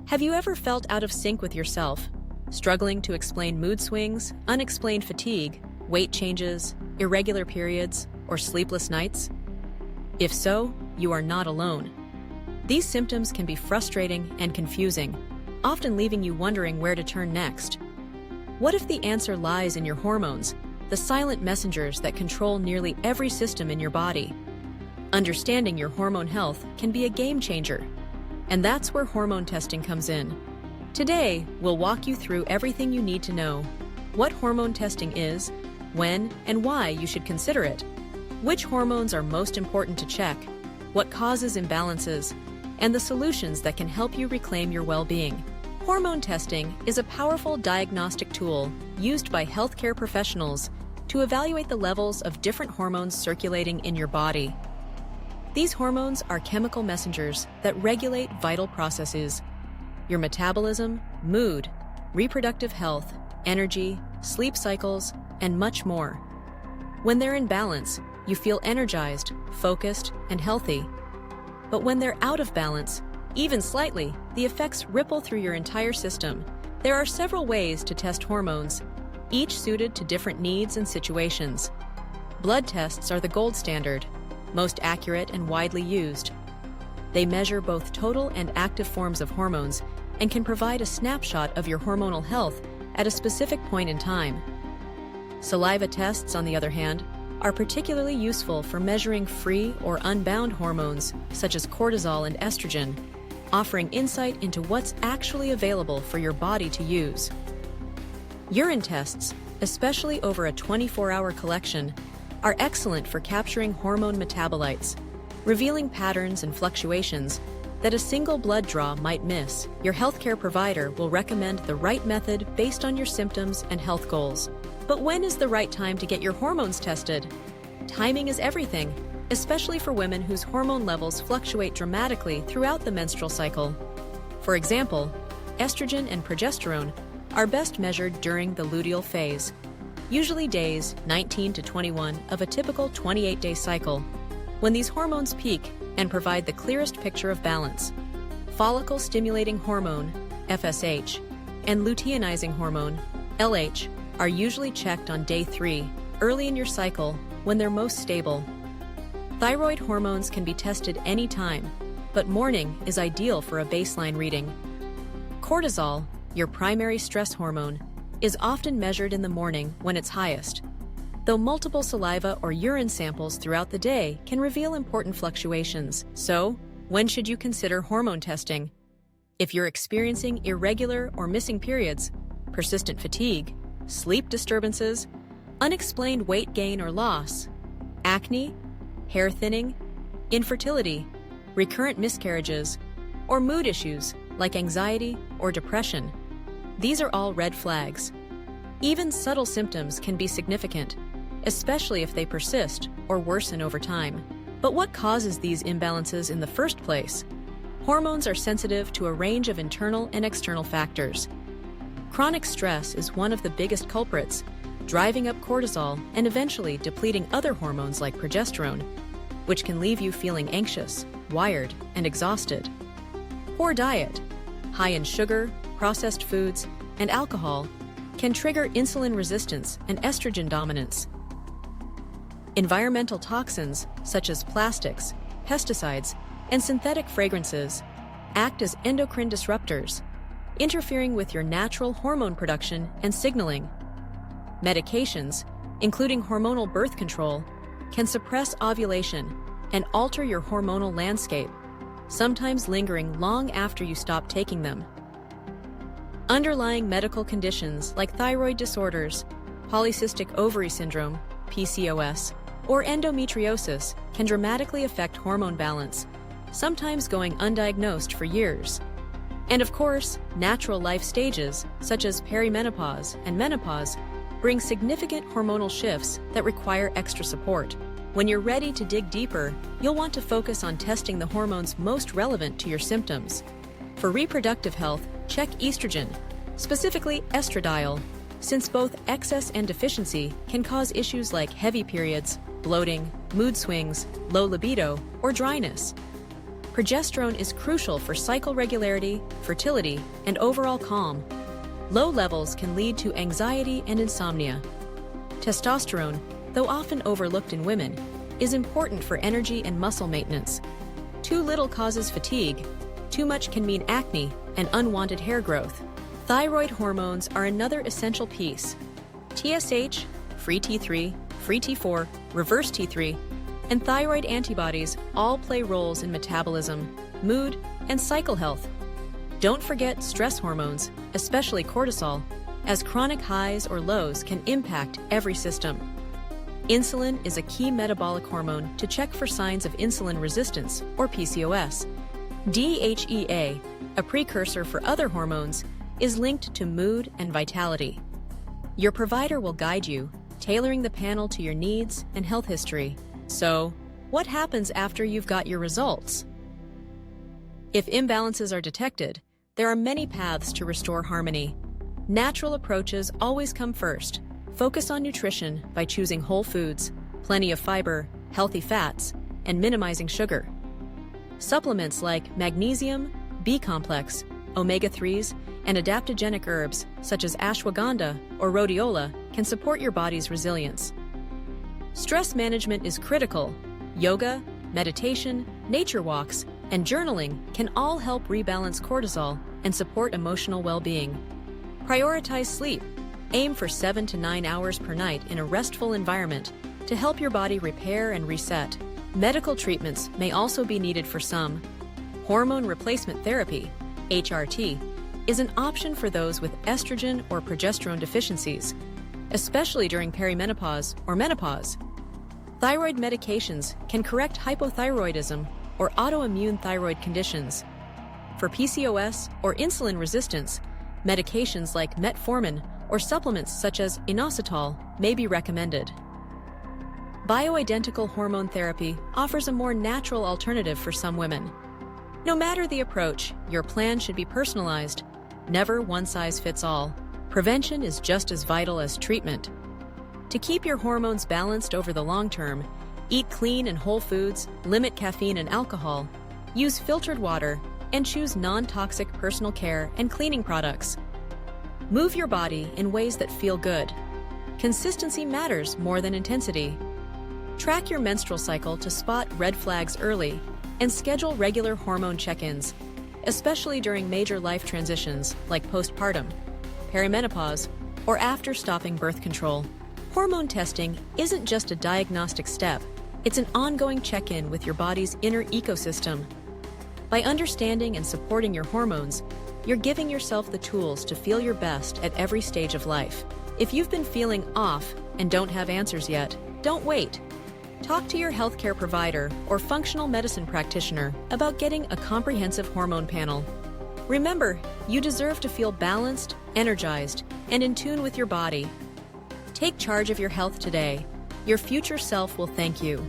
Have you ever felt out of sync with yourself, struggling to explain mood swings, unexplained fatigue, weight changes, irregular periods, or sleepless nights? If so, you are not alone. These symptoms can be frustrating and confusing, often leaving you wondering where to turn next. What if the answer lies in your hormones, the silent messengers that control nearly every system in your body? Understanding your hormone health can be a game changer, and that's where hormone testing comes in. Today, we'll walk you through everything you need to know: what hormone testing is, when and why you should consider it, which hormones are most important to check, what causes imbalances, and the solutions that can help you reclaim your well-being. Hormone testing is a powerful diagnostic tool used by healthcare professionals to evaluate the levels of different hormones circulating in your body. These hormones are chemical messengers that regulate vital processes: your metabolism, mood, reproductive health, energy, sleep cycles, and much more. When they're in balance, you feel energized, focused, and healthy. But when they're out of balance, even slightly, the effects ripple through your entire system. There are several ways to test hormones, each suited to different needs and situations. Blood tests are the gold standard, most accurate and widely used. They measure both total and active forms of hormones and can provide a snapshot of your hormonal health at a specific point in time. Saliva tests, on the other hand, are particularly useful for measuring free or unbound hormones such as cortisol and estrogen, offering insight into what's actually available for your body to use. Urine tests, especially over a 24-hour collection, are excellent for capturing hormone metabolites, revealing patterns and fluctuations that a single blood draw might miss. Your healthcare provider will recommend the right method based on your symptoms and health goals. But when is the right time to get your hormones tested? Timing is everything, especially for women whose hormone levels fluctuate dramatically throughout the menstrual cycle. For example, estrogen and progesterone are best measured during the luteal phase, usually days 19 to 21 of a typical 28-day cycle, when these hormones peak and provide the clearest picture of balance. Follicle-stimulating hormone, FSH, and luteinizing hormone, LH, are usually checked on day 3, early in your cycle, when they're most stable. Thyroid hormones can be tested anytime, but morning is ideal for a baseline reading. Cortisol, your primary stress hormone, is often measured in the morning when it's highest, though multiple saliva or urine samples throughout the day can reveal important fluctuations. So, when should you consider hormone testing? If you're experiencing irregular or missing periods, persistent fatigue, sleep disturbances, unexplained weight gain or loss, acne, hair thinning, infertility, recurrent miscarriages, or mood issues like anxiety or depression, these are all red flags. Even subtle symptoms can be significant, especially if they persist or worsen over time. But what causes these imbalances in the first place? Hormones are sensitive to a range of internal and external factors. Chronic stress is one of the biggest culprits, driving up cortisol and eventually depleting other hormones like progesterone, which can leave you feeling anxious, wired, and exhausted. Poor diet, high in sugar, processed foods, and alcohol, can trigger insulin resistance and estrogen dominance. Environmental toxins, such as plastics, pesticides, and synthetic fragrances, act as endocrine disruptors, interfering with your natural hormone production and signaling. Medications, including hormonal birth control, can suppress ovulation and alter your hormonal landscape, sometimes lingering long after you stop taking them. Underlying medical conditions like thyroid disorders, polycystic ovary syndrome, PCOS, or endometriosis can dramatically affect hormone balance, sometimes going undiagnosed for years. And of course, natural life stages, such as perimenopause and menopause, bring significant hormonal shifts that require extra support. When you're ready to dig deeper, you'll want to focus on testing the hormones most relevant to your symptoms. For reproductive health, check estrogen, specifically estradiol, since both excess and deficiency can cause issues like heavy periods, bloating, mood swings, low libido, or dryness. Progesterone is crucial for cycle regularity, fertility, and overall calm. Low levels can lead to anxiety and insomnia. Testosterone, though often overlooked in women, is important for energy and muscle maintenance. Too little causes fatigue. Too much can mean acne and unwanted hair growth. Thyroid hormones are another essential piece. TSH, free T3, free T4, reverse T3, and thyroid antibodies all play roles in metabolism, mood, and cycle health. Don't forget stress hormones, especially cortisol, as chronic highs or lows can impact every system. Insulin is a key metabolic hormone to check for signs of insulin resistance, or PCOS. DHEA, a precursor for other hormones, is linked to mood and vitality. Your provider will guide you, tailoring the panel to your needs and health history. So, what happens after you've got your results? If imbalances are detected, there are many paths to restore harmony. Natural approaches always come first. Focus on nutrition by choosing whole foods, plenty of fiber, healthy fats, and minimizing sugar. Supplements like magnesium, B-complex, omega-3s, and adaptogenic herbs such as ashwagandha or rhodiola can support your body's resilience. Stress management is critical. Yoga, meditation, nature walks, and journaling can all help rebalance cortisol and support emotional well-being. Prioritize sleep. Aim for 7 to 9 hours per night in a restful environment to help your body repair and reset. Medical treatments may also be needed for some. Hormone replacement therapy, HRT, is an option for those with estrogen or progesterone deficiencies, especially during perimenopause or menopause. Thyroid medications can correct hypothyroidism or autoimmune thyroid conditions. For PCOS or insulin resistance, medications like metformin or supplements such as inositol may be recommended. Bioidentical hormone therapy offers a more natural alternative for some women. No matter the approach, your plan should be personalized. Never one size fits all. Prevention is just as vital as treatment. To keep your hormones balanced over the long term, eat clean and whole foods, limit caffeine and alcohol, use filtered water, and choose non-toxic personal care and cleaning products. Move your body in ways that feel good. Consistency matters more than intensity. Track your menstrual cycle to spot red flags early and schedule regular hormone check-ins, especially during major life transitions like postpartum, perimenopause, or after stopping birth control. Hormone testing isn't just a diagnostic step, it's an ongoing check-in with your body's inner ecosystem. By understanding and supporting your hormones, you're giving yourself the tools to feel your best at every stage of life. If you've been feeling off and don't have answers yet, don't wait. Talk to your healthcare provider or functional medicine practitioner about getting a comprehensive hormone panel. Remember, you deserve to feel balanced, energized, and in tune with your body. Take charge of your health today. Your future self will thank you.